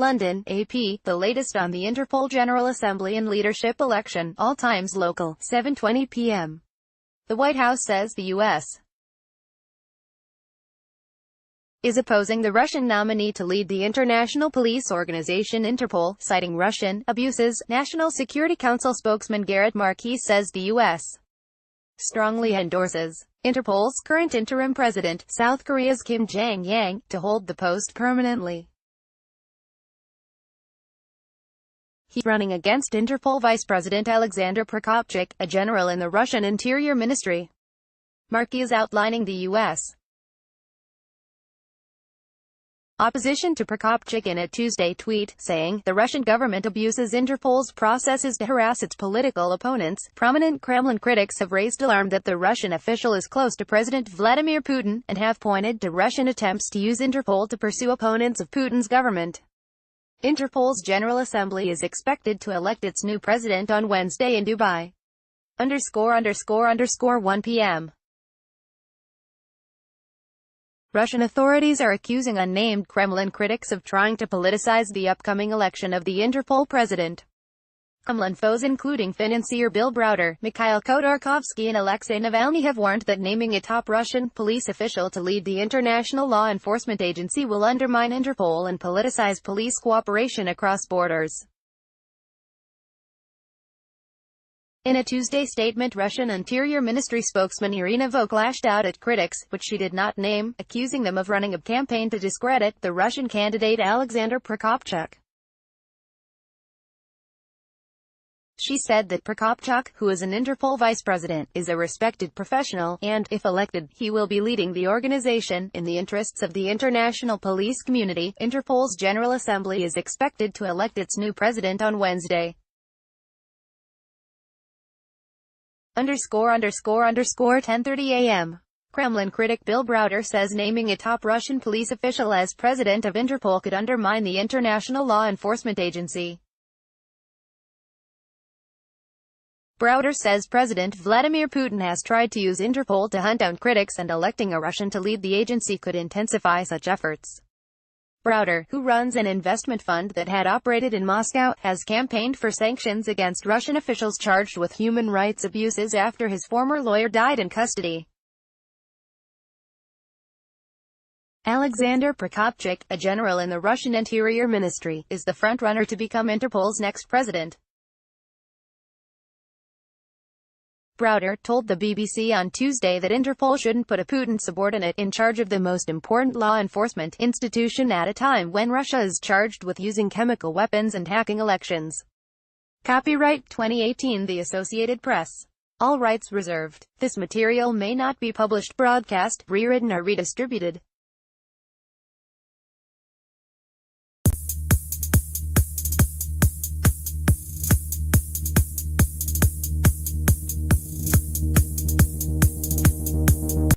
London, AP, the latest on the Interpol General Assembly and leadership election, all times local, 7:20 p.m. The White House says the U.S. is opposing the Russian nominee to lead the international police organization Interpol, citing Russian abuses. National Security Council spokesman Garrett Markey says the U.S. strongly endorses Interpol's current interim president, South Korea's Kim Jong-yang, to hold the post permanently. He's running against Interpol Vice President Alexander Prokopchuk, a general in the Russian Interior Ministry. Markey is outlining the U.S. opposition to Prokopchuk in a Tuesday tweet, saying, "The Russian government abuses Interpol's processes to harass its political opponents." Prominent Kremlin critics have raised alarm that the Russian official is close to President Vladimir Putin, and have pointed to Russian attempts to use Interpol to pursue opponents of Putin's government. Interpol's General Assembly is expected to elect its new president on Wednesday in Dubai. 1 p.m. Russian authorities are accusing unnamed Kremlin critics of trying to politicize the upcoming election of the Interpol president. Kremlin foes including financier Bill Browder, Mikhail Khodorkovsky and Alexei Navalny have warned that naming a top Russian police official to lead the international law enforcement agency will undermine Interpol and politicize police cooperation across borders. In a Tuesday statement, Russian Interior Ministry spokesman Irina Vok lashed out at critics, which she did not name, accusing them of running a campaign to discredit the Russian candidate Alexander Prokopchuk. She said that Prokopchuk, who is an Interpol vice president, is a respected professional, and, if elected, he will be leading the organization in the interests of the international police community. Interpol's General Assembly is expected to elect its new president on Wednesday. 10:30 a.m. Kremlin critic Bill Browder says naming a top Russian police official as president of Interpol could undermine the international law enforcement agency. Browder says President Vladimir Putin has tried to use Interpol to hunt down critics, and electing a Russian to lead the agency could intensify such efforts. Browder, who runs an investment fund that had operated in Moscow, has campaigned for sanctions against Russian officials charged with human rights abuses after his former lawyer died in custody. Alexander Prokopchuk, a general in the Russian Interior Ministry, is the front-runner to become Interpol's next president. Browder told the BBC on Tuesday that Interpol shouldn't put a Putin subordinate in charge of the most important law enforcement institution at a time when Russia is charged with using chemical weapons and hacking elections. Copyright 2018 The Associated Press. All rights reserved. This material may not be published, broadcast, rewritten or redistributed.